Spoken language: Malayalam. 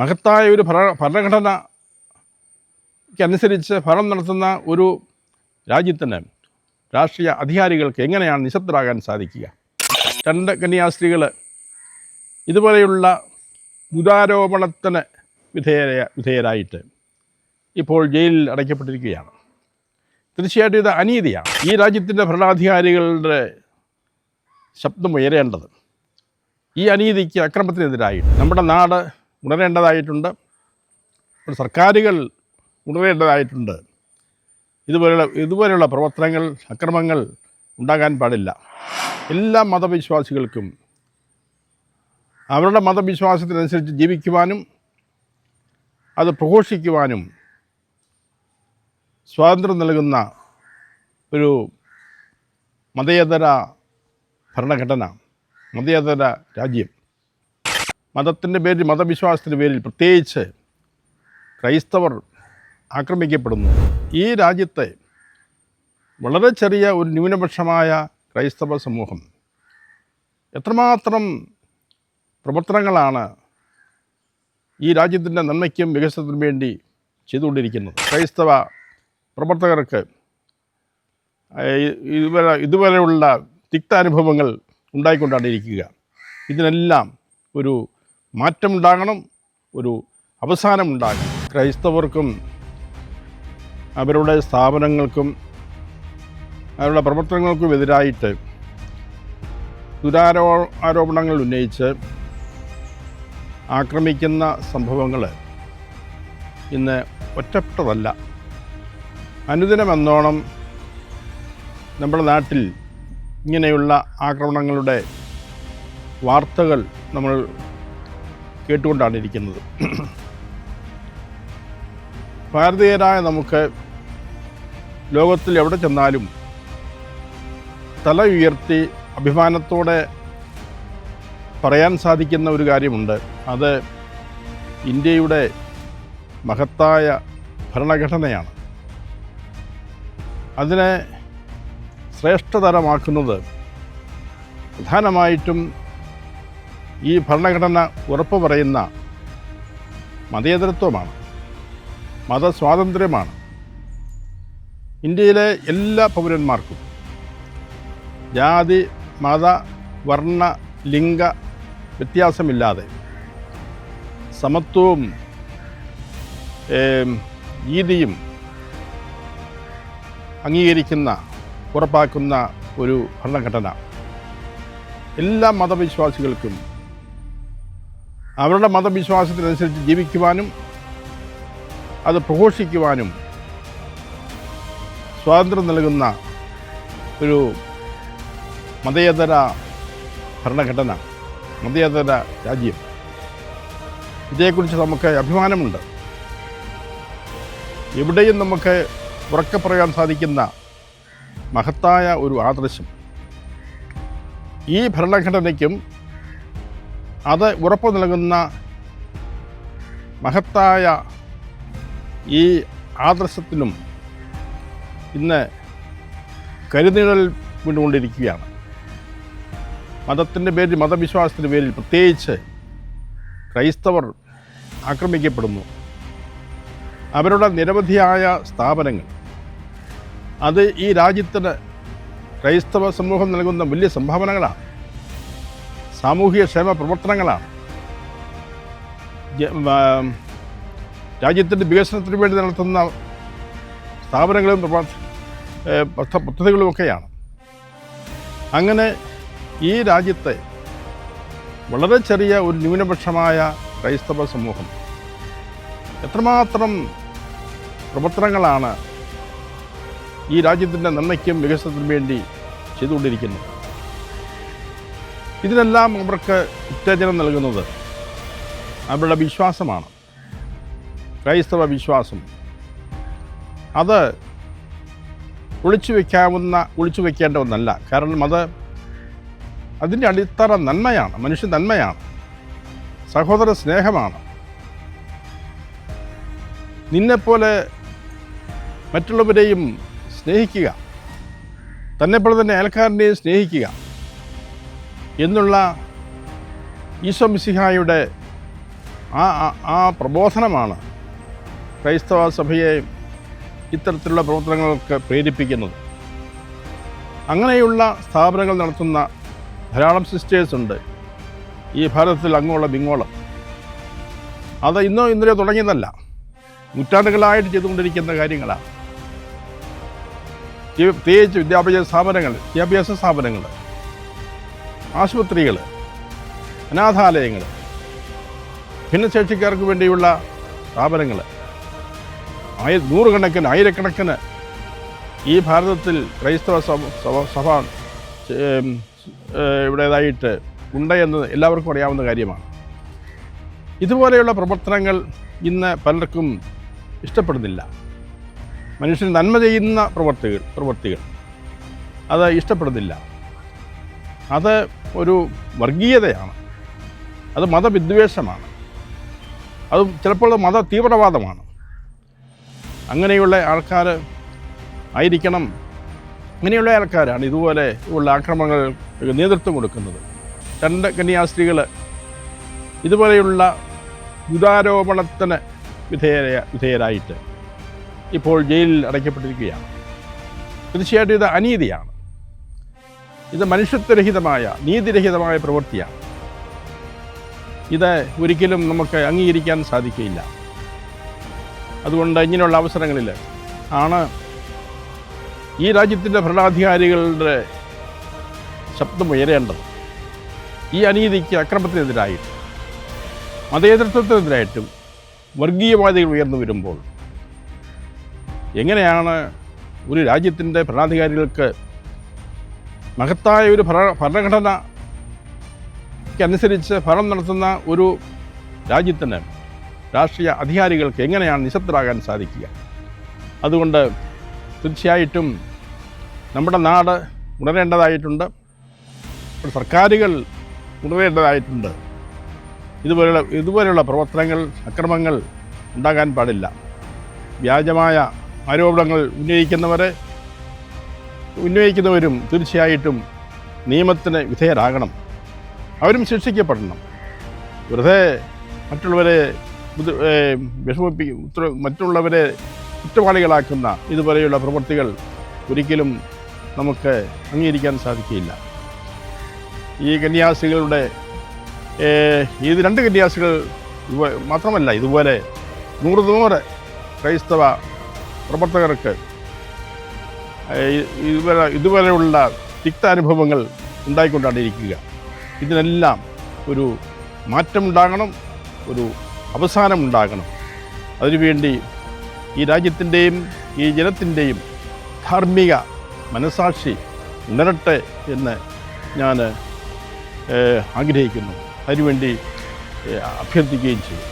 മഹത്തായ ഒരു ഭരണഘടനയ്ക്കനുസരിച്ച് ഭരണം നടത്തുന്ന ഒരു രാജ്യത്തിന് രാഷ്ട്രീയ അധികാരികൾക്ക് എങ്ങനെയാണ് നിശബ്ദരാകാൻ സാധിക്കുക? 2 കന്യാസ്ത്രീകൾ ഇതുപോലെയുള്ള ദുരാരോപണത്തിന് വിധേയരായിട്ട് ഇപ്പോൾ ജയിലിൽ അടയ്ക്കപ്പെട്ടിരിക്കുകയാണ്. തീർച്ചയായിട്ടും ഇത് അനീതിയാണ്. ഈ രാജ്യത്തിൻ്റെ ഭരണാധികാരികളുടെ ശബ്ദമുയരേണ്ടത് ഈ അനീതിക്ക്, അക്രമത്തിനെതിരായിട്ട് നമ്മുടെ നാട് ഉണരേണ്ടതായിട്ടുണ്ട്. സർക്കാരുകൾ ഉണരേണ്ടതായിട്ടുണ്ട്. ഇതുപോലെയുള്ള പ്രവർത്തനങ്ങൾ, അക്രമങ്ങൾ ഉണ്ടാകാൻ പാടില്ല. എല്ലാ മതവിശ്വാസികൾക്കും അവരുടെ മതവിശ്വാസത്തിനനുസരിച്ച് ജീവിക്കുവാനും അത് പ്രഘോഷിക്കുവാനും സ്വാതന്ത്ര്യം നൽകുന്ന ഒരു മതേതര ഭരണഘടന, മതേതര രാജ്യം, മതത്തിൻ്റെ പേരിൽ, മതവിശ്വാസത്തിൻ്റെ പേരിൽ പ്രത്യേകിച്ച് ക്രൈസ്തവർ ആക്രമിക്കപ്പെടുന്നു. ഈ രാജ്യത്തെ വളരെ ചെറിയ ഒരു ന്യൂനപക്ഷമായ ക്രൈസ്തവ സമൂഹം എത്രമാത്രം പ്രവർത്തനങ്ങളാണ് ഈ രാജ്യത്തിൻ്റെ നന്മയ്ക്കും വികസനത്തിനും വേണ്ടി ചെയ്തുകൊണ്ടിരിക്കുന്നത്. ക്രൈസ്തവ പ്രവർത്തകർക്ക് ഇതുവരെയുള്ള തിക്താനുഭവങ്ങൾ ഉണ്ടായിക്കൊണ്ടാണ് ഇരിക്കുക. ഇതിനെല്ലാം ഒരു മാറ്റമുണ്ടാകണം, ഒരു അവസാനമുണ്ടാകണം. ക്രൈസ്തവർക്കും അവരുടെ സ്ഥാപനങ്ങൾക്കും അവരുടെ പ്രവർത്തനങ്ങൾക്കും എതിരായിട്ട് ആരോപണങ്ങൾ ഉന്നയിച്ച് ആക്രമിക്കുന്ന സംഭവങ്ങൾ ഇന്ന് ഒറ്റപ്പെട്ടതല്ല. അനുദിനമെന്നോണം നമ്മുടെ നാട്ടിൽ ഇങ്ങനെയുള്ള ആക്രമണങ്ങളുടെ വാർത്തകൾ നമ്മൾ കേട്ടുകൊണ്ടാണ് ഇരിക്കുന്നത്. ഭാരതീയരായ നമുക്ക് ലോകത്തിൽ എവിടെ ചെന്നാലും തല ഉയർത്തി അഭിമാനത്തോടെ പറയാൻ സാധിക്കുന്ന ഒരു കാര്യമുണ്ട്. അത് ഇന്ത്യയുടെ മഹത്തായ ഭരണഘടനയാണ്. അതിനെ ശ്രേഷ്ഠതരമാക്കുന്നത് പ്രധാനമായിട്ടും ഈ ഭരണഘടന ഉറപ്പു പറയുന്ന മതേതരത്വമാണ്, മതസ്വാതന്ത്ര്യമാണ്. ഇന്ത്യയിലെ എല്ലാ പൗരന്മാർക്കും ജാതി, മത, വർണ്ണ, ലിംഗ വ്യത്യാസമില്ലാതെ സമത്വവും നീതിയും അംഗീകരിക്കുന്ന, ഉറപ്പാക്കുന്ന ഒരു ഭരണഘടന. എല്ലാ മതവിശ്വാസികൾക്കും അവരുടെ മതവിശ്വാസത്തിനനുസരിച്ച് ജീവിക്കുവാനും അത് പ്രഘോഷിക്കുവാനും സ്വാതന്ത്ര്യം നൽകുന്ന ഒരു മതേതര ഭരണഘടന, മതേതര രാജ്യം. ഇതേക്കുറിച്ച് നമുക്ക് അഭിമാനമുണ്ട്. എവിടെയും നമുക്ക് ഉറക്കെ പറയാൻ സാധിക്കുന്ന മഹത്തായ ഒരു ആദർശം. ഈ ഭരണഘടനയ്ക്കും അത് ഉറപ്പു നൽകുന്ന മഹത്തായ ഈ ആദർശത്തിനും ഇന്ന് കരുനിഴൽ വീണ്ടുകൊണ്ടിരിക്കുകയാണ്. മതത്തിൻ്റെ പേരിൽ, മതവിശ്വാസത്തിൻ്റെ പേരിൽ പ്രത്യേകിച്ച് ക്രൈസ്തവർ ആക്രമിക്കപ്പെടുന്നു. അവരുടെ നിരവധിയായ സ്ഥാപനങ്ങൾ, അത് ഈ രാജ്യത്തിന് ക്രൈസ്തവ സമൂഹം നൽകുന്ന വലിയ സംഭാവനകളാണ്, സാമൂഹിക ക്ഷേമ പ്രവർത്തനങ്ങളാണ്, രാജ്യത്തിൻ്റെ വികസനത്തിന് വേണ്ടി നടത്തുന്ന സ്ഥാപനങ്ങളും പദ്ധതികളുമൊക്കെയാണ്. അങ്ങനെ ഈ രാജ്യത്തെ വളരെ ചെറിയ ഒരു ന്യൂനപക്ഷമായ ക്രൈസ്തവ സമൂഹം എത്രമാത്രം പ്രവർത്തനങ്ങളാണ് ഈ രാജ്യത്തിൻ്റെ നന്മയ്ക്കും വികസനത്തിനും വേണ്ടി ചെയ്തുകൊണ്ടിരിക്കുന്നത്. ഇതിനെല്ലാം അവർക്ക് ഉത്തേജനം നൽകുന്നത് അവരുടെ വിശ്വാസമാണ്, ക്രൈസ്തവ വിശ്വാസം. അത് ഒളിച്ചു വയ്ക്കേണ്ട ഒന്നല്ല. കാരണം അതിൻ്റെ അടിത്തറ നന്മയാണ്, മനുഷ്യ നന്മയാണ്, സഹോദര സ്നേഹമാണ്. നിന്നെപ്പോലെ മറ്റുള്ളവരെയും സ്നേഹിക്കുക, തന്നെപ്പോലെ തന്നെ അയൽക്കാരനെയും സ്നേഹിക്കുക എന്നുള്ള ഈശോ മിശിഹായുടെ ആ പ്രബോധനമാണ് ക്രൈസ്തവ സഭയെ ഇത്തരത്തിലുള്ള പ്രവർത്തനങ്ങൾക്ക് പ്രേരിപ്പിക്കുന്നത്. അങ്ങനെയുള്ള സ്ഥാപനങ്ങൾ നടത്തുന്ന ധാരാളം സിസ്റ്റേഴ്സ് ഉണ്ട് ഈ ഭാരതത്തിൽ അങ്ങോളം ഇങ്ങോളം. അത് ഇന്നലെ തുടങ്ങിയതല്ല, നൂറ്റാണ്ടുകളായിട്ട് ചെയ്തുകൊണ്ടിരിക്കുന്ന കാര്യങ്ങളാണ്. പ്രത്യേകിച്ച് വിദ്യാഭ്യാസ സ്ഥാപനങ്ങൾ, ആശുപത്രികൾ, അനാഥാലയങ്ങൾ, ഭിന്നശേഷിക്കാർക്ക് വേണ്ടിയുള്ള സ്ഥാപനങ്ങൾ, നൂറുകണക്കിന് ആയിരക്കണക്കിന് ഈ ഭാരതത്തിൽ ക്രൈസ്തവ സഭ ഇവിടേതായിട്ട് ഉണ്ട് എന്ന് എല്ലാവർക്കും അറിയാവുന്ന കാര്യമാണ്. ഇതുപോലെയുള്ള പ്രവർത്തനങ്ങൾ ഇന്ന് പലർക്കും ഇഷ്ടപ്പെടുന്നില്ല. മനുഷ്യന് നന്മ ചെയ്യുന്ന പ്രവർത്തികൾ അത് ഇഷ്ടപ്പെടുന്നില്ല. അത് ഒരു വർഗീയതയാണ്, അത് മതവിദ്വേഷമാണ്, അത് ചിലപ്പോൾ മത തീവ്രവാദമാണ്. അങ്ങനെയുള്ള ആൾക്കാർ ആയിരിക്കണം, അങ്ങനെയുള്ള ആൾക്കാരാണ് ഇതുപോലെ ഉള്ള ആക്രമണങ്ങൾ നേതൃത്വം കൊടുക്കുന്നത്. 2 കന്യാസ്ത്രീകൾ ഇതുപോലെയുള്ള ദുരാരോപണത്തിന് വിധേയരായിട്ട് ഇപ്പോൾ ജയിലിൽ അടയ്ക്കപ്പെട്ടിരിക്കുകയാണ്. തീർച്ചയായിട്ടും ഇത് അനീതിയാണ്, ഇത് മനുഷ്യത്വരഹിതമായ നീതിരഹിതമായ പ്രവൃത്തിയാണ്. ഇത് ഒരിക്കലും നമുക്ക് അംഗീകരിക്കാൻ സാധിക്കില്ല. അതുകൊണ്ട് ഇങ്ങനെയുള്ള അവസരങ്ങളിൽ ആണ് ഈ രാജ്യത്തിൻ്റെ ഭരണാധികാരികളുടെ ശബ്ദം ഉയരേണ്ടത്. ഈ അനീതിക്ക്, അക്രമത്തിനെതിരായിട്ടും മതേതരത്വത്തിനെതിരായിട്ടും വർഗീയവാദികൾ ഉയർന്നു വരുമ്പോൾ എങ്ങനെയാണ് ഒരു രാജ്യത്തിൻ്റെ ഭരണാധികാരികൾക്ക് മഹത്തായ ഒരു ഭരണഘടനയ്ക്കനുസരിച്ച് ഭരണം നടത്തുന്ന ഒരു രാജ്യത്തിന് രാഷ്ട്രീയ അധികാരികൾക്ക് എങ്ങനെയാണ് നിശബ്ദരാകാൻ സാധിക്കുക? അതുകൊണ്ട് തീർച്ചയായിട്ടും നമ്മുടെ നാട് ഉണരേണ്ടതായിട്ടുണ്ട്, സർക്കാരുകൾ ഉണരേണ്ടതായിട്ടുണ്ട്. ഇതുപോലെയുള്ള പ്രവർത്തനങ്ങൾ, അക്രമങ്ങൾ ഉണ്ടാകാൻ പാടില്ല. വ്യാജമായ ആരോപണങ്ങൾ ഉന്നയിക്കുന്നവരും തീർച്ചയായിട്ടും നിയമത്തിന് വിധേയരാകണം, അവരും ശിക്ഷിക്കപ്പെടണം. വെറുതെ മറ്റുള്ളവരെ മറ്റുള്ളവരെ കുറ്റവാളികളാക്കുന്ന ഇതുപോലെയുള്ള പ്രവൃത്തികൾ ഒരിക്കലും നമുക്ക് അംഗീകരിക്കാൻ സാധിക്കില്ല. ഈ കന്യാസ്ത്രീകളുടെ ഇത് 2 കന്യാസ്ത്രീകൾ മാത്രമല്ല, ഇതുപോലെ 100 ക്രൈസ്തവ പ്രവർത്തകർക്ക് ഇതുപോലെയുള്ള തിക്താനുഭവങ്ങൾ ഉണ്ടായിക്കൊണ്ടാണിരിക്കുക. ഇതിനെല്ലാം ഒരു മാറ്റമുണ്ടാകണം, ഒരു അവസാനമുണ്ടാകണം. അതിനുവേണ്ടി ഈ രാജ്യത്തിൻ്റെയും ഈ ജനത്തിൻ്റെയും ധാർമ്മിക മനസാക്ഷി ഉണരട്ടെ എന്ന് ഞാൻ ആഗ്രഹിക്കുന്നു. അതിനുവേണ്ടി അഭ്യർത്ഥിക്കുകയും ചെയ്യും.